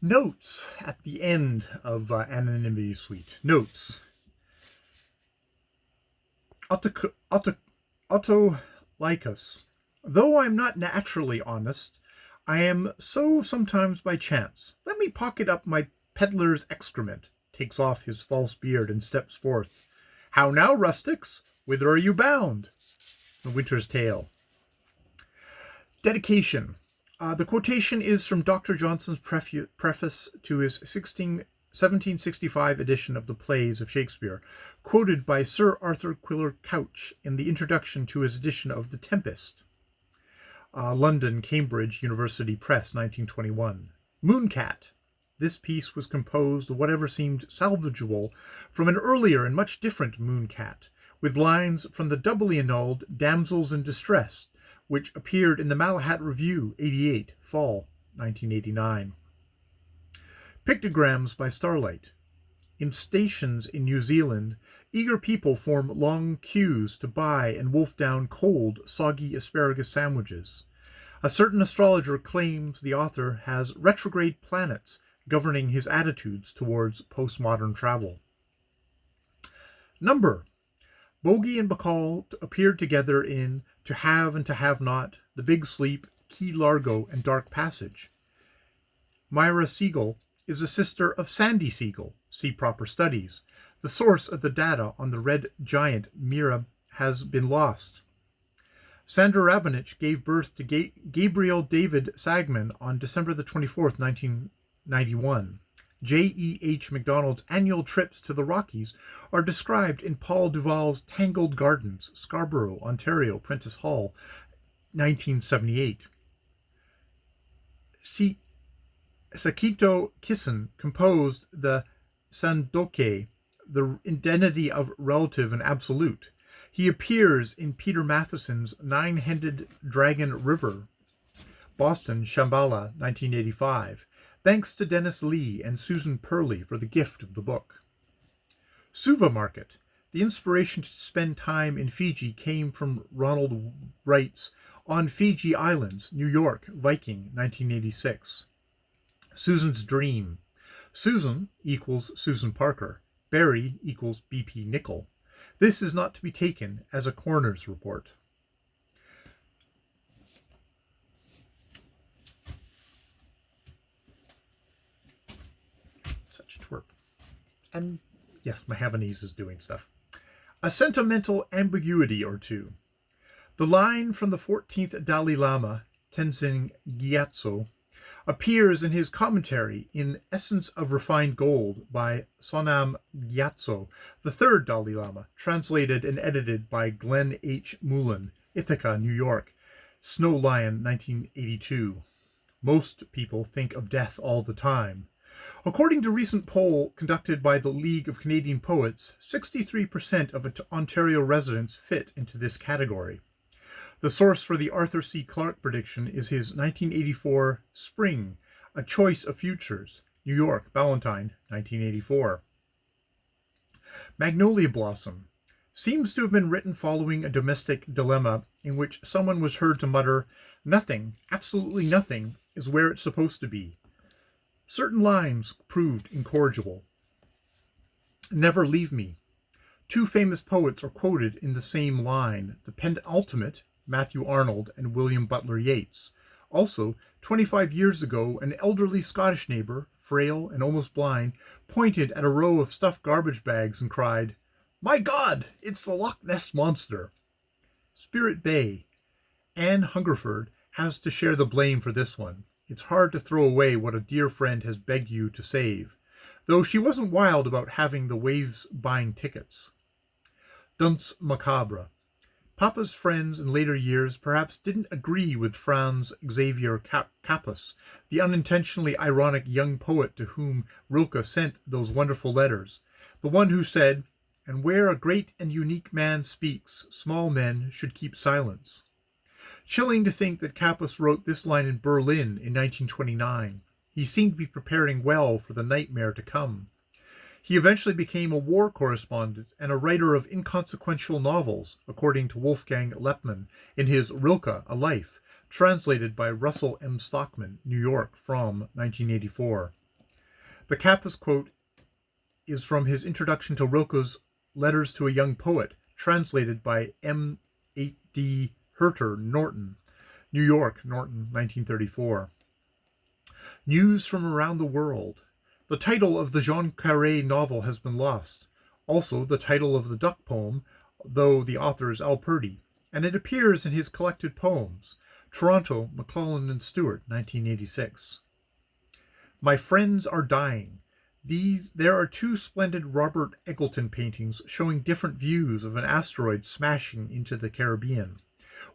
Notes at the end of Anonymity Suite. Notes. Autolycus. Though I am not naturally honest, I am so sometimes by chance. Let me pocket up my peddler's excrement. Takes off his false beard and steps forth. How now, rustics? Whither are you bound? The Winter's Tale. Dedication. The quotation is from Dr. Johnson's preface to his 1765 edition of the plays of Shakespeare, quoted by Sir Arthur Quiller Couch in the introduction to his edition of The Tempest. London, Cambridge University Press, 1921. Mooncat. This piece was composed of whatever seemed salvageable from an earlier and much different Mooncat, with lines from the doubly annulled Damsels in Distress, which appeared in the Malahat Review, 88, Fall, 1989. Pictograms by Starlight. In stations in New Zealand, eager people form long queues to buy and wolf down cold, soggy asparagus sandwiches. A certain astrologer claims the author has retrograde planets governing his attitudes towards postmodern travel. Number. Bogey and Bacall appeared together in To Have and to Have Not, The Big Sleep, Key Largo, and Dark Passage. Myra Siegel is the sister of Sandy Siegel, see Proper Studies. The source of the data on the red giant Mira has been lost. Sandra Rabinich gave birth to Gabriel David Sagman on December the 24th, 1991. J.E.H. MacDonald's annual trips to the Rockies are described in Paul Duval's Tangled Gardens, Scarborough, Ontario, Prentice Hall, 1978. Sakito Kissen composed the Sandoke, the identity of relative and absolute. He appears in Peter Matheson's Nine-Headed Dragon River, Boston, Shambhala, 1985. Thanks to Dennis Lee and Susan Purley for the gift of the book. Suva Market. The inspiration to spend time in Fiji came from Ronald Wright's On Fiji Islands, New York, Viking, 1986. Susan's Dream. Susan equals Susan Parker. Barry equals BP Nickel. This is not to be taken as a coroner's report. Such a twerp. And yes, my Havanese is doing stuff. A sentimental ambiguity or two. The line from the 14th Dalai Lama, Tenzin Gyatso, appears in his commentary in Essence of Refined Gold by Sonam Gyatso, the third Dalai Lama, translated and edited by Glenn H. Mullen, Ithaca, New York, Snow Lion, 1982. Most people think of death all the time. According to a recent poll conducted by the League of Canadian Poets, 63% of Ontario residents fit into this category. The source for the Arthur C. Clarke prediction is his 1984 Spring, A Choice of Futures, New York, Ballantine, 1984. Magnolia Blossom seems to have been written following a domestic dilemma in which someone was heard to mutter, "Nothing, absolutely nothing, is where it's supposed to be." Certain lines proved incorrigible. Never leave me. Two famous poets are quoted in the same line, the penultimate, Matthew Arnold and William Butler Yeats. Also, 25 years ago, an elderly Scottish neighbor, frail and almost blind, pointed at a row of stuffed garbage bags and cried, "My God, it's the Loch Ness Monster." Spirit Bay. Anne Hungerford has to share the blame for this one. It's hard to throw away what a dear friend has begged you to save, though she wasn't wild about having the waves buying tickets. Dunce Macabre. Papa's friends in later years perhaps didn't agree with Franz Xavier Capus, the unintentionally ironic young poet to whom Rilke sent those wonderful letters, the one who said, "And where a great and unique man speaks, small men should keep silence." Chilling to think that Capus wrote this line in Berlin in 1929. He seemed to be preparing well for the nightmare to come. He eventually became a war correspondent and a writer of inconsequential novels, according to Wolfgang Lepman in his Rilke, A Life, translated by Russell M. Stockman, New York, from 1984. The Kappa's quote is from his introduction to Rilke's Letters to a Young Poet, translated by M. 8D. Herter Norton, New York, Norton, 1934. News from around the world. The title of the Jean Carré novel has been lost. Also the title of the duck poem, though the author is Al Purdy, and it appears in his collected poems. Toronto, McClellan and Stewart, 1986. My Friends Are Dying. There are two splendid Robert Eggleton paintings showing different views of an asteroid smashing into the Caribbean.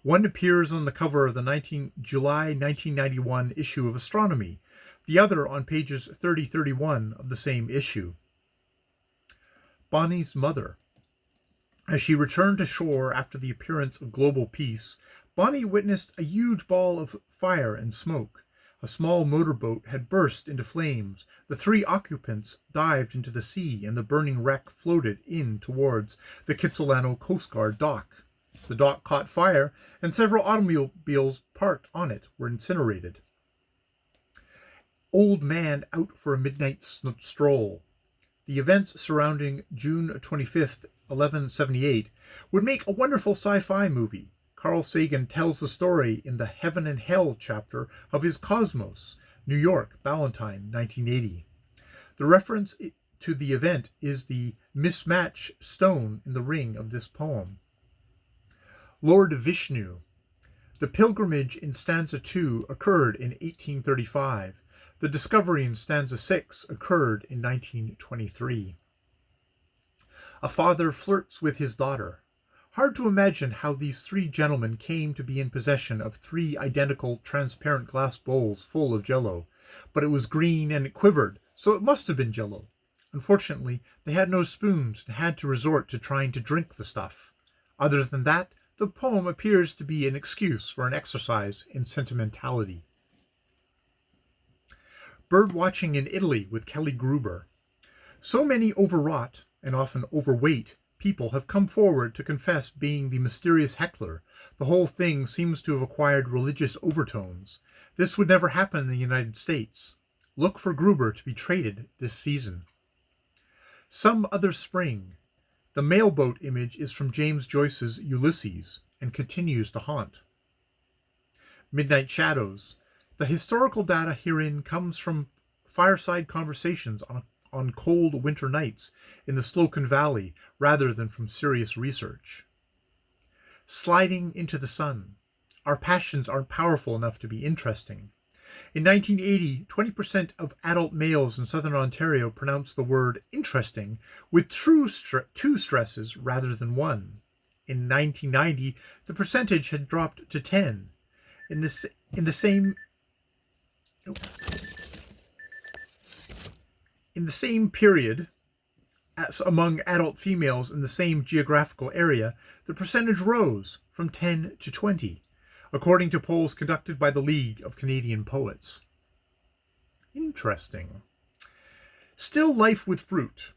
One appears on the cover of the July 1991 issue of Astronomy, the other on pages 30-31 of the same issue. Bonnie's mother. As she returned to shore after the appearance of global peace, Bonnie witnessed a huge ball of fire and smoke. A small motorboat had burst into flames. The three occupants dived into the sea, and the burning wreck floated in towards the Kitsilano Coast Guard dock. The dock caught fire, and several automobiles parked on it were incinerated. Old Man Out for a Midnight Stroll. The events surrounding June 25th, 1178, would make a wonderful sci-fi movie. Carl Sagan tells the story in the Heaven and Hell chapter of his Cosmos, New York, Ballantine, 1980. The reference to the event is the mismatch stone in the ring of this poem. Lord Vishnu. The pilgrimage in stanza 2 occurred in 1835. The discovery in stanza 6 occurred in 1923. A father flirts with his daughter. Hard to imagine how these three gentlemen came to be in possession of three identical transparent glass bowls full of jello, but it was green and it quivered, so it must have been jello. Unfortunately, they had no spoons and had to resort to trying to drink the stuff. Other than that, the poem appears to be an excuse for an exercise in sentimentality. Bird watching in Italy with Kelly Gruber. So many overwrought, and often overweight, people have come forward to confess being the mysterious heckler. The whole thing seems to have acquired religious overtones. This would never happen in the United States. Look for Gruber to be traded this season. Some Other Spring. The mailboat image is from James Joyce's Ulysses and continues to haunt. Midnight Shadows. The historical data herein comes from fireside conversations on cold winter nights in the Slocum Valley rather than from serious research. Sliding into the Sun. Our passions aren't powerful enough to be interesting. In 1980, 20% of adult males in southern Ontario pronounced the word interesting with two stresses rather than one. In 1990, the percentage had dropped to 10. In the same period, among adult females in the same geographical area, the percentage rose from 10 to 20, according to polls conducted by the League of Canadian Poets. Interesting. Still life with fruit.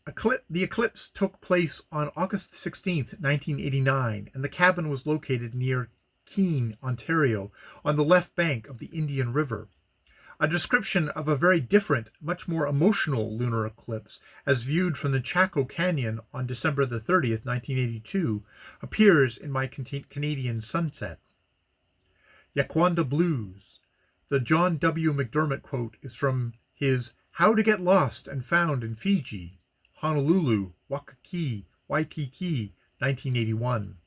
The eclipse took place on August 16, 1989, and the cabin was located near Keene, Ontario, on the left bank of the Indian River. A description of a very different, much more emotional lunar eclipse, as viewed from the Chaco Canyon on December the 30th, 1982, appears in my Canadian Sunset. Yaquanda Blues. The John W. McDermott quote is from his How to Get Lost and Found in Fiji, Honolulu, Waikiki, 1981.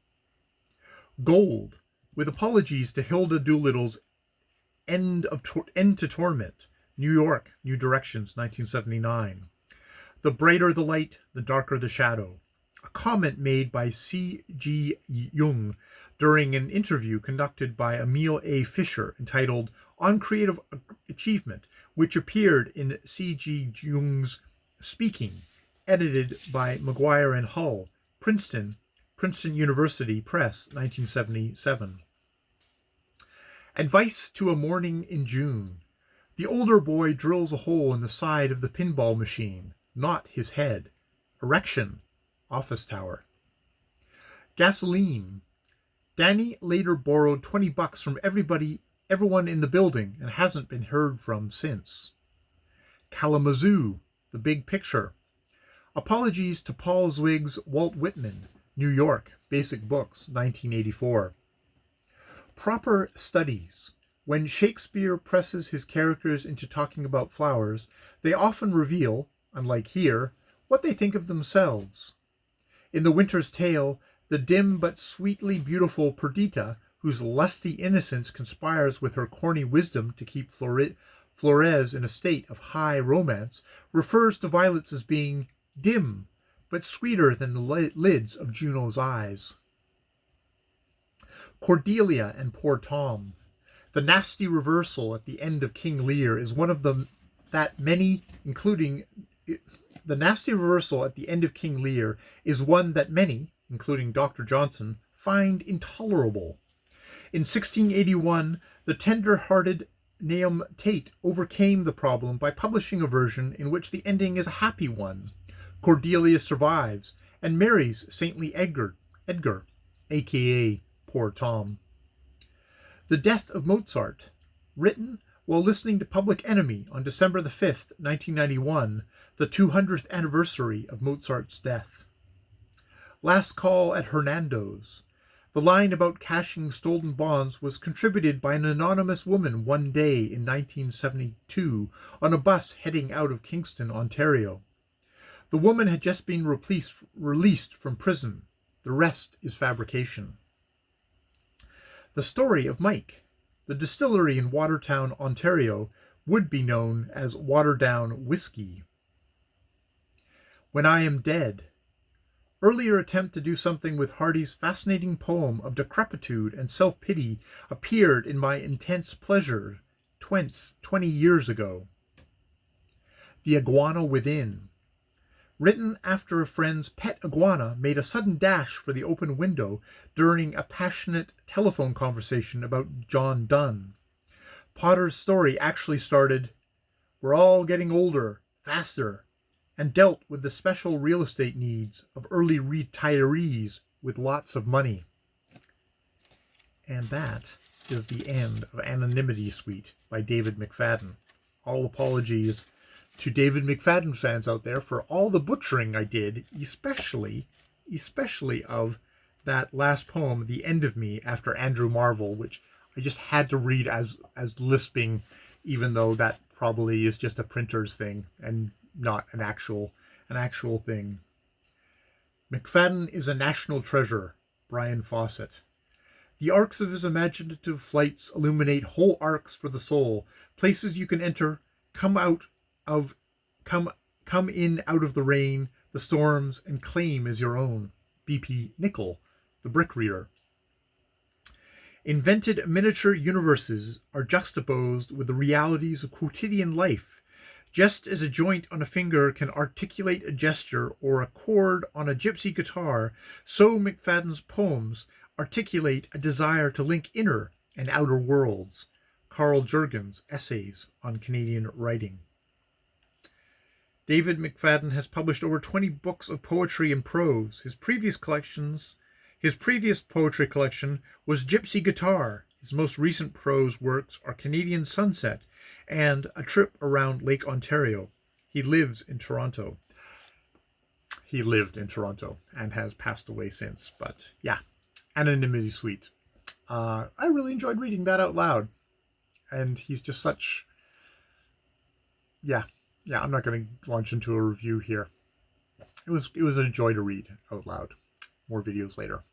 Gold. With apologies to Hilda Doolittle's End to Torment, New York, New Directions, 1979. The brighter the light, the darker the shadow. A comment made by C.G. Jung during an interview conducted by Emil A. Fisher entitled On Creative Achievement, which appeared in C.G. Jung's Speaking, edited by McGuire and Hull, Princeton University Press, 1977. Advice to a Morning in June. The older boy drills a hole in the side of the pinball machine, not his head. Erection, office tower. Gasoline. Danny later borrowed $20 from everyone in the building and hasn't been heard from since. Kalamazoo, The Big Picture. Apologies to Paul Zwig's Walt Whitman, New York, Basic Books, 1984. Proper studies. When Shakespeare presses his characters into talking about flowers, they often reveal, unlike here, what they think of themselves. In The Winter's Tale, the dim but sweetly beautiful Perdita, whose lusty innocence conspires with her corny wisdom to keep Flores in a state of high romance, refers to violets as being dim, but sweeter than the lids of Juno's eyes. Cordelia and Poor Tom. The nasty reversal at the end of King Lear is one of the that many, including the nasty reversal at the end of King Lear is one that many, including Dr. Johnson, find intolerable. In 1681, the tender-hearted nnymty overcame the problem by publishing a version in which the ending is a happy one. Cordelia survives and marries saintly Edgar, aka Poor Tom. The Death of Mozart, written while listening to Public Enemy on December the 5th, 1991, the 200th anniversary of Mozart's death. Last Call at Hernando's. The line about cashing stolen bonds was contributed by an anonymous woman one day in 1972 on a bus heading out of Kingston, Ontario. The woman had just been released from prison. The rest is fabrication. The Story of Mike. The distillery in Watertown, Ontario, would be known as Waterdown Whiskey. When I Am Dead. Earlier attempt to do something with Hardy's fascinating poem of decrepitude and self-pity appeared in my Intense Pleasure 20 years ago. The Iguana Within. Written after a friend's pet iguana made a sudden dash for the open window during a passionate telephone conversation about John Donne. Potter's story actually started, "We're all getting older, faster," and dealt with the special real estate needs of early retirees with lots of money. And that is the end of Anonymity Suite by David McFadden. All apologies to David McFadden fans out there for all the butchering I did, especially of that last poem, The End of Me, after Andrew Marvell, which I just had to read as lisping, even though that probably is just a printer's thing and not an actual thing. McFadden is a national treasure. Brian Fawcett. The arcs of his imaginative flights illuminate whole arcs for the soul, places you can enter, come in out of the rain, the storms, and claim as your own. B.P. Nickel, The Brick Reader. Invented miniature universes are juxtaposed with the realities of quotidian life. Just as a joint on a finger can articulate a gesture or a chord on a gypsy guitar, so McFadden's poems articulate a desire to link inner and outer worlds. Carl Jurgens, Essays on Canadian Writing. David McFadden has published over 20 books of poetry and prose. His previous poetry collection was Gypsy Guitar. His most recent prose works are Canadian Sunset and A Trip Around Lake Ontario. He lived in Toronto and has passed away since. But yeah, Anonymity Suite. I really enjoyed reading that out loud. And he's just such... Yeah, I'm not going to launch into a review here. It was a joy to read out loud. More videos later.